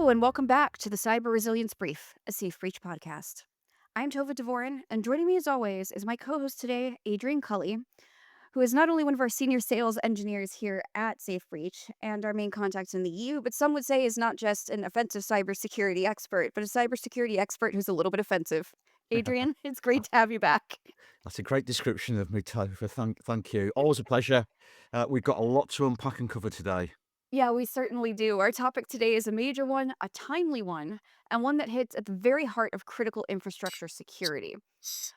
Hello, and welcome back to the Cyber Resilience Brief, a Safe Breach podcast. I'm Tova Dvorin, and joining me as always is my co host today, Adrian Culley, who is not only one of our senior sales engineers here at Safe Breach and our main contact in the EU, but some would say is not just an offensive cybersecurity expert, but a cybersecurity expert who's a little bit offensive. Adrian, it's great to have you back. That's a great description of me, Tova. Thank you. Always a pleasure. We've got a lot to unpack and cover today. Yeah, we certainly do. Our topic today is a major one, a timely one, and one that hits at the very heart of critical infrastructure security.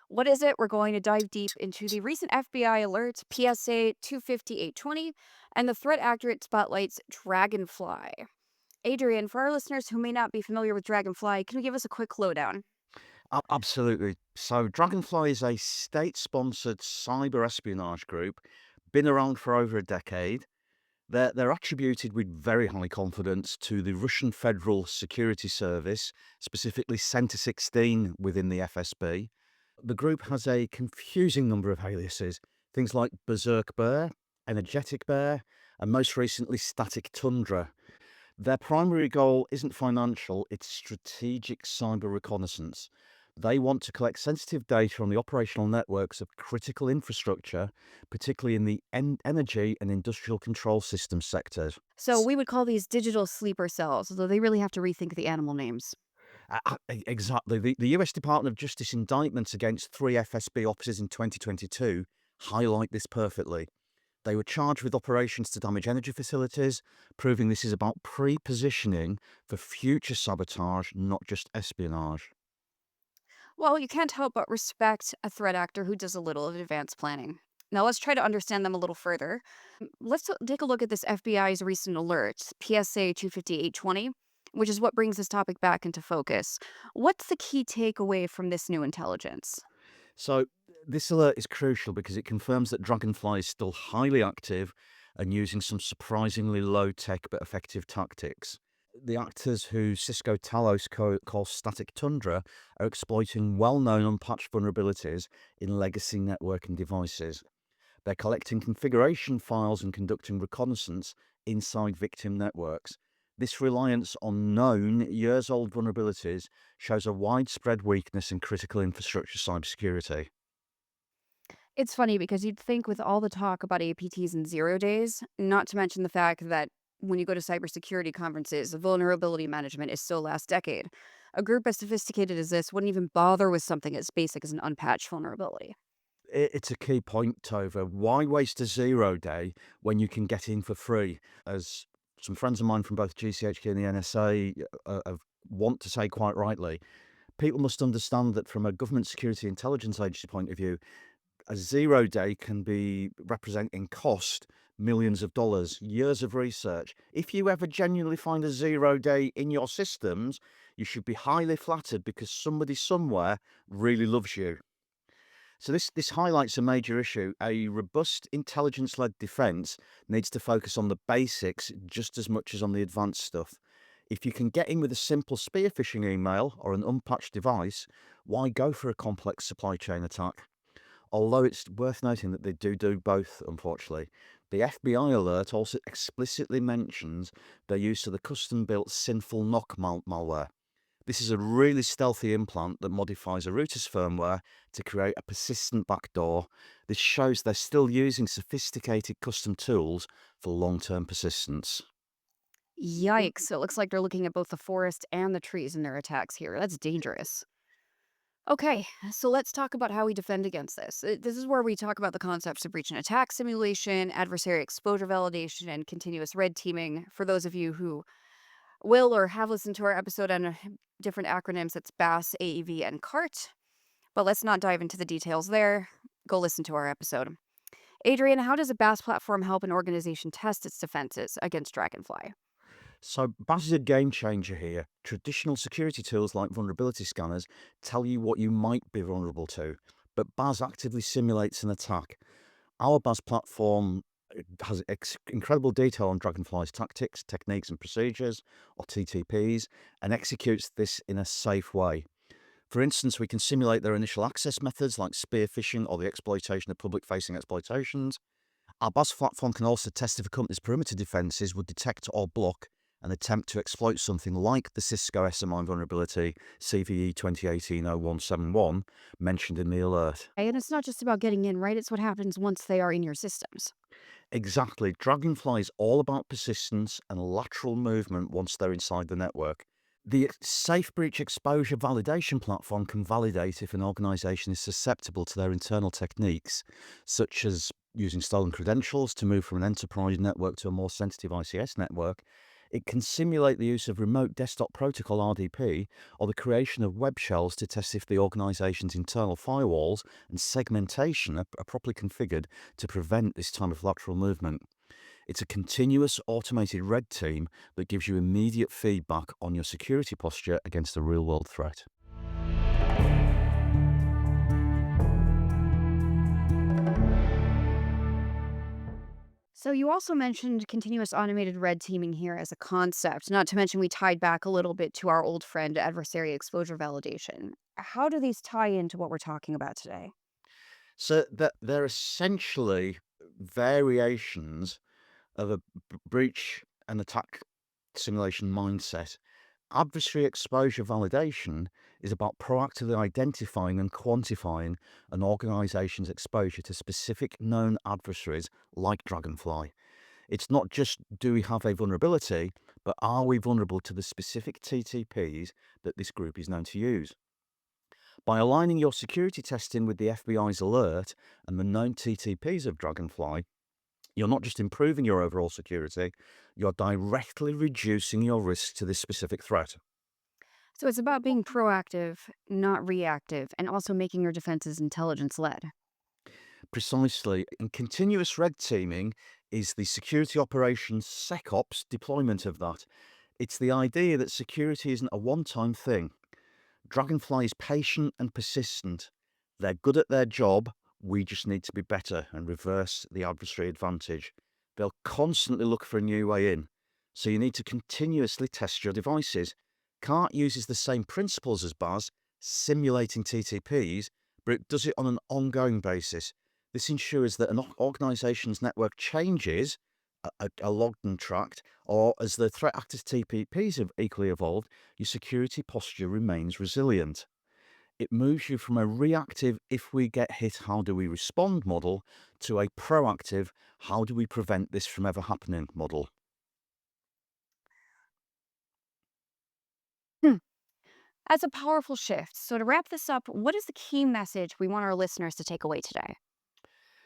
What is it? We're going to dive deep into the recent FBI alert, PSA 25820, and the threat actor it spotlights, Dragonfly. Adrian, for our listeners who may not be familiar with Dragonfly, can you give us a quick lowdown? Absolutely. So, Dragonfly is a state-sponsored cyber espionage group, been around for over a decade. They're attributed with very high confidence to the Russian Federal Security Service, specifically Center 16 within the FSB. The group has a confusing number of aliases, things like Berserk Bear, Energetic Bear, and most recently Static Tundra. Their primary goal isn't financial, it's strategic cyber reconnaissance. They want to collect sensitive data on the operational networks of critical infrastructure, particularly in the energy and industrial control system sectors. So we would call these digital sleeper cells, although they really have to rethink the animal names. Exactly. The US Department of Justice indictments against three FSB officers in 2022 highlight this perfectly. They were charged with operations to damage energy facilities, proving this is about pre-positioning for future sabotage, not just espionage. Well, you can't help but respect a threat actor who does a little of advanced planning. Now, let's try to understand them a little further. Take a look at this FBI's recent alert, PSA 25820, which is what brings this topic back into focus. What's the key takeaway from this new intelligence? So this alert is crucial because it confirms that Dragonfly is still highly active and using some surprisingly low-tech but effective tactics. The actors who Cisco Talos calls Static Tundra are exploiting well-known unpatched vulnerabilities in legacy networking devices. They're collecting configuration files and conducting reconnaissance inside victim networks. This reliance on known years-old vulnerabilities shows a widespread weakness in critical infrastructure cybersecurity. It's funny because you'd think with all the talk about APTs and 0 days, not to mention the fact that when you go to cybersecurity conferences, vulnerability management is still last decade. A group as sophisticated as this wouldn't even bother with something as basic as an unpatched vulnerability. It's a key point, Tova. Why waste a 0 day when you can get in for free? As some friends of mine from both GCHQ and the NSA want to say quite rightly, people must understand that from a government security intelligence agency point of view, a 0 day can be representing cost millions of dollars, years of research. If you ever genuinely find a 0 day in your systems, you should be highly flattered because somebody somewhere really loves you. So this highlights a major issue. A robust intelligence-led defense needs to focus on the basics just as much as on the advanced stuff. If you can get in with a simple spear phishing email or an unpatched device, why go for a complex supply chain attack? Although it's worth noting that they do both, unfortunately. The FBI alert also explicitly mentions their use of the custom-built Sinful Knock malware. This is a really stealthy implant that modifies a router's firmware to create a persistent backdoor. This shows they're still using sophisticated custom tools for long-term persistence. Yikes. So it looks like they're looking at both the forest and the trees in their attacks here. That's dangerous. Okay, so let's talk about how we defend against this. This is where we talk about the concepts of breach and attack simulation, adversary exposure validation, and continuous red teaming. For those of you who will or have listened to our episode on different acronyms, it's BAS, AEV, and CART. But let's not dive into the details there. Go listen to our episode. Adrian, how does a BAS platform help an organization test its defenses against Dragonfly? So BAS is a game changer here. Traditional security tools like vulnerability scanners tell you what you might be vulnerable to, but BAS actively simulates an attack. Our BAS platform has incredible detail on Dragonfly's tactics, techniques, and procedures, or TTPs, and executes this in a safe way. For instance, we can simulate their initial access methods like spear phishing or the exploitation of public-facing exploitations. Our BAS platform can also test if a company's perimeter defenses would detect or block and attempt to exploit something like the Cisco SMI vulnerability CVE 2018-0171 mentioned in the alert. And it's not just about getting in, right? It's what happens once they are in your systems. Exactly. Dragonfly is all about persistence and lateral movement once they're inside the network. The Safe Breach Exposure Validation platform can validate if an organization is susceptible to their internal techniques, such as using stolen credentials to move from an enterprise network to a more sensitive ICS network. It can simulate the use of remote desktop protocol RDP or the creation of web shells to test if the organization's internal firewalls and segmentation are properly configured to prevent this type of lateral movement. It's a continuous automated red team that gives you immediate feedback on your security posture against a real-world threat. So you also mentioned continuous automated red teaming here as a concept, not to mention we tied back a little bit to our old friend adversary exposure validation. How do these tie into what we're talking about today? So that they're essentially variations of a breach and attack simulation mindset. Adversary exposure validation is about proactively identifying and quantifying an organization's exposure to specific known adversaries like Dragonfly. It's not just do we have a vulnerability, but are we vulnerable to the specific TTPs that this group is known to use? By aligning your security testing with the FBI's alert and the known TTPs of Dragonfly, you're not just improving your overall security, you're directly reducing your risk to this specific threat. So it's about being proactive, not reactive, and also making your defenses intelligence led. Precisely, and continuous red teaming is the security operations SecOps deployment of that. It's the idea that security isn't a one-time thing. Dragonfly is patient and persistent. They're good at their job. We just need to be better and reverse the adversary advantage. They'll constantly look for a new way in. So you need to continuously test your devices. CART uses the same principles as BAS, simulating TTPs, but it does it on an ongoing basis. This ensures that an organization's network changes, are logged and tracked, or as the threat actors TPPs have equally evolved, your security posture remains resilient. It moves you from a reactive, if we get hit, how do we respond model to a proactive, how do we prevent this from ever happening model. Hmm. That's a powerful shift. So to wrap this up, what is the key message we want our listeners to take away today?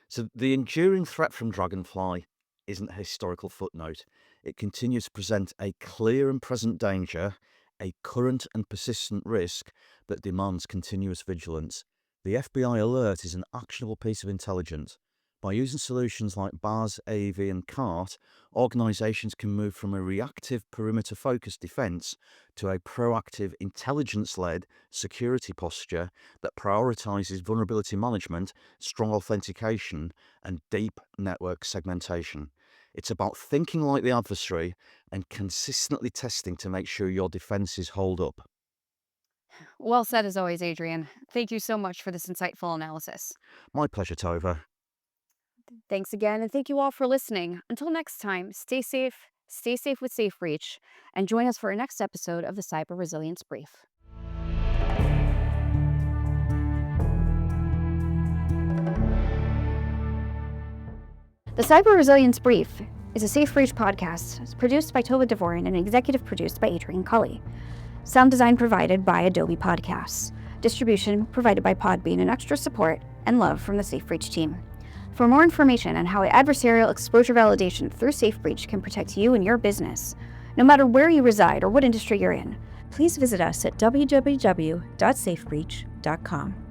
So the enduring threat from Dragonfly isn't a historical footnote. It continues to present a clear and present danger, a current and persistent risk that demands continuous vigilance. The FBI alert is an actionable piece of intelligence. By using solutions like BAS, AEV, and CART, organizations can move from a reactive perimeter-focused defense to a proactive, intelligence-led security posture that prioritizes vulnerability management, strong authentication, and deep network segmentation. It's about thinking like the adversary and consistently testing to make sure your defenses hold up. Well said as always, Adrian. Thank you so much for this insightful analysis. My pleasure, Tova. Thanks again, and thank you all for listening. Until next time, stay safe with SafeReach, and join us for our next episode of the Cyber Resilience Brief. The Cyber Resilience Brief is a SafeReach podcast. It's produced by Tova Dvorin and executive produced by Adrian Culley. Sound design provided by Adobe Podcasts. Distribution provided by Podbean, and extra support and love from the SafeReach team. For more information on how adversarial exposure validation through SafeBreach can protect you and your business, no matter where you reside or what industry you're in, please visit us at www.safebreach.com.